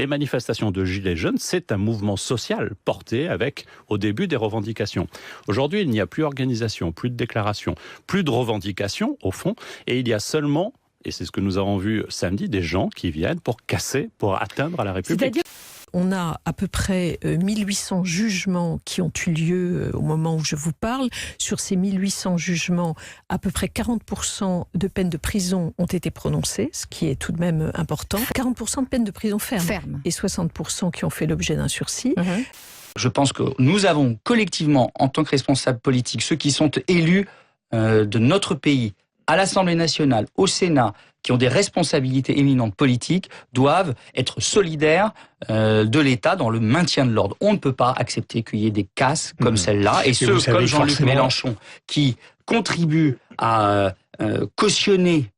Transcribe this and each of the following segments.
Les manifestations de Gilets jaunes, c'est un mouvement social porté avec, au début, des revendications. Aujourd'hui, il n'y a plus d'organisation, plus de déclaration, plus de revendications, au fond, et il y a seulement, et c'est ce que nous avons vu samedi, des gens qui viennent pour casser, pour atteindre la République. C'est-à-dire, on a à peu près 1800 jugements qui ont eu lieu au moment où je vous parle. Sur ces 1800 jugements, à peu près 40% de peines de prison ont été prononcées, ce qui est tout de même important. 40% de peines de prison ferme. Et 60% qui ont fait l'objet d'un sursis. Je pense que nous avons collectivement, en tant que responsables politiques, ceux qui sont élus de notre pays, à l'Assemblée nationale, au Sénat, qui ont des responsabilités éminentes politiques, doivent être solidaires de l'État dans le maintien de l'ordre. On ne peut pas accepter qu'il y ait des casses comme celle-là. Et ceux comme Jean-Luc Mélenchon, qui contribuent à cautionner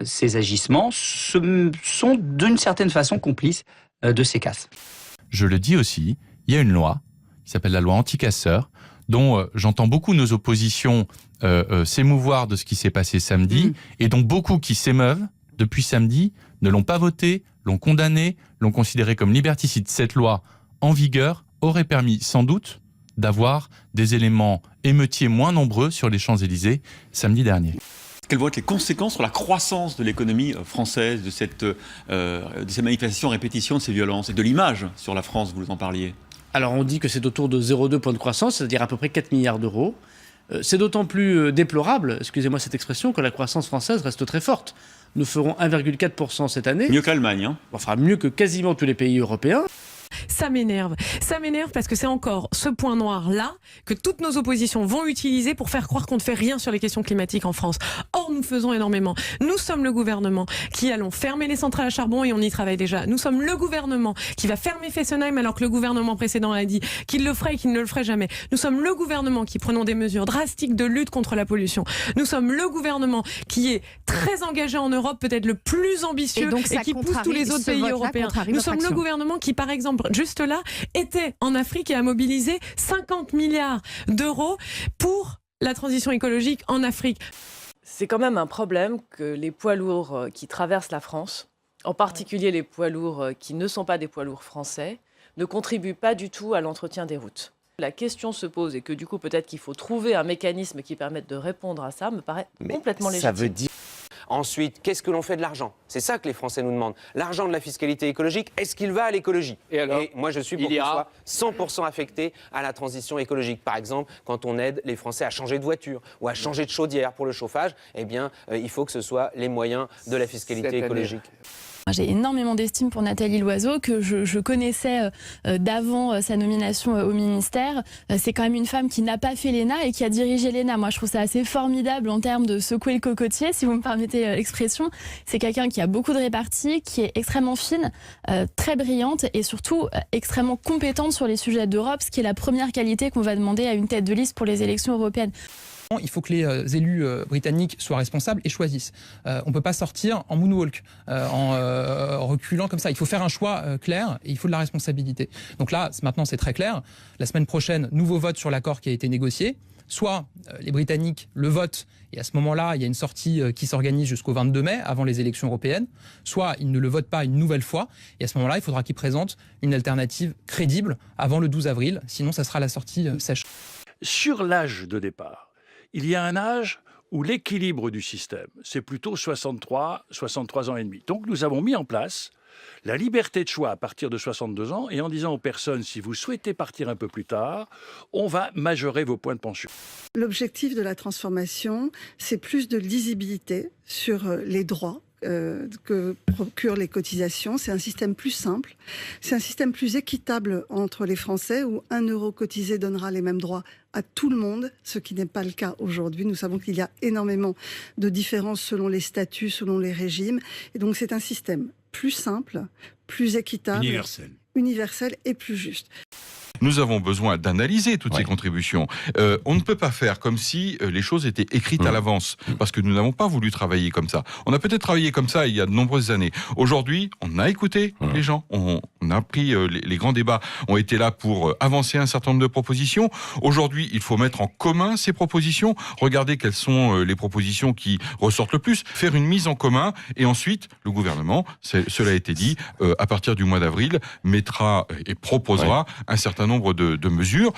ces agissements, sont d'une certaine façon complices de ces casses. Je le dis aussi, il y a une loi qui s'appelle la loi anti-casseurs, dont j'entends beaucoup nos oppositions s'émouvoir de ce qui s'est passé samedi, et dont beaucoup qui s'émeuvent depuis samedi ne l'ont pas voté, l'ont condamné, l'ont considéré comme liberticide. Cette loi en vigueur aurait permis sans doute d'avoir des éléments émeutiers moins nombreux sur les Champs-Élysées samedi dernier. Quelles vont être les conséquences sur la croissance de l'économie française, de ces manifestations, répétitions de ces violences, et de l'image sur la France, vous en parliez? Alors on dit que c'est autour de 0,2 points de croissance, c'est-à-dire à peu près 4 milliards d'euros. C'est d'autant plus déplorable, excusez-moi cette expression, que la croissance française reste très forte. Nous ferons 1,4% cette année. Mieux que l'Allemagne, hein. Enfin, mieux que quasiment tous les pays européens. Ça m'énerve parce que c'est encore ce point noir-là que toutes nos oppositions vont utiliser pour faire croire qu'on ne fait rien sur les questions climatiques en France. Or, nous faisons énormément. Nous sommes le gouvernement qui allons fermer les centrales à charbon et on y travaille déjà. Nous sommes le gouvernement qui va fermer Fessenheim alors que le gouvernement précédent a dit qu'il le ferait et qu'il ne le ferait jamais. Nous sommes le gouvernement qui prenons des mesures drastiques de lutte contre la pollution. Nous sommes le gouvernement qui est très engagé en Europe, peut-être le plus ambitieux et qui pousse tous les autres pays européens. Nous sommes le gouvernement qui, par exemple, juste là, était en Afrique et a mobilisé 50 milliards d'euros pour la transition écologique en Afrique. C'est quand même un problème que les poids lourds qui traversent la France, en particulier les poids lourds qui ne sont pas des poids lourds français, ne contribuent pas du tout à l'entretien des routes. La question se pose et que du coup peut-être qu'il faut trouver un mécanisme qui permette de répondre à ça me paraît complètement légitime. Ça veut dire... Ensuite, qu'est-ce que l'on fait de l'argent? C'est ça que les Français nous demandent. L'argent de la fiscalité écologique, est-ce qu'il va à l'écologie? Et moi, je suis pour qu'il soit 100% affecté à la transition écologique. Par exemple, quand on aide les Français à changer de voiture ou à changer de chaudière pour le chauffage, eh bien, il faut que ce soit les moyens de la fiscalité écologique. J'ai énormément d'estime pour Nathalie Loiseau, que je connaissais d'avant sa nomination au ministère. C'est quand même une femme qui n'a pas fait l'ENA et qui a dirigé l'ENA. Moi, je trouve ça assez formidable en termes de secouer le cocotier, si vous me permettez l'expression. C'est quelqu'un qui a beaucoup de répartie, qui est extrêmement fine, très brillante et surtout extrêmement compétente sur les sujets d'Europe, ce qui est la première qualité qu'on va demander à une tête de liste pour les élections européennes. Il faut que les élus britanniques soient responsables et choisissent. On ne peut pas sortir en moonwalk, en reculant comme ça. Il faut faire un choix clair et il faut de la responsabilité. Donc là, maintenant, c'est très clair. La semaine prochaine, nouveau vote sur l'accord qui a été négocié. Soit les Britanniques le votent et à ce moment-là, il y a une sortie qui s'organise jusqu'au 22 mai, avant les élections européennes. Soit ils ne le votent pas une nouvelle fois et à ce moment-là, il faudra qu'ils présentent une alternative crédible avant le 12 avril. Sinon, ça sera la sortie sèche. Sur l'âge de départ, il y a un âge où l'équilibre du système, c'est plutôt 63 ans et demi. Donc nous avons mis en place la liberté de choix à partir de 62 ans et en disant aux personnes, si vous souhaitez partir un peu plus tard, on va majorer vos points de pension. L'objectif de la transformation, c'est plus de lisibilité sur les droits que procurent les cotisations. C'est un système plus simple, c'est un système plus équitable entre les Français où 1 euro cotisé donnera les mêmes droits à tout le monde, ce qui n'est pas le cas aujourd'hui. Nous savons qu'il y a énormément de différences selon les statuts, selon les régimes. Et donc c'est un système plus simple, plus équitable, universel et plus juste. Nous avons besoin d'analyser toutes ces contributions. On ne peut pas faire comme si les choses étaient écrites à l'avance, parce que nous n'avons pas voulu travailler comme ça. On a peut-être travaillé comme ça il y a de nombreuses années. Aujourd'hui, on a écouté les gens, on a pris les grands débats, ont été là pour avancer un certain nombre de propositions. Aujourd'hui, il faut mettre en commun ces propositions, regarder quelles sont les propositions qui ressortent le plus, faire une mise en commun, et ensuite, le gouvernement, cela a été dit, à partir du mois d'avril, mettra et proposera un certain nombre de mesures.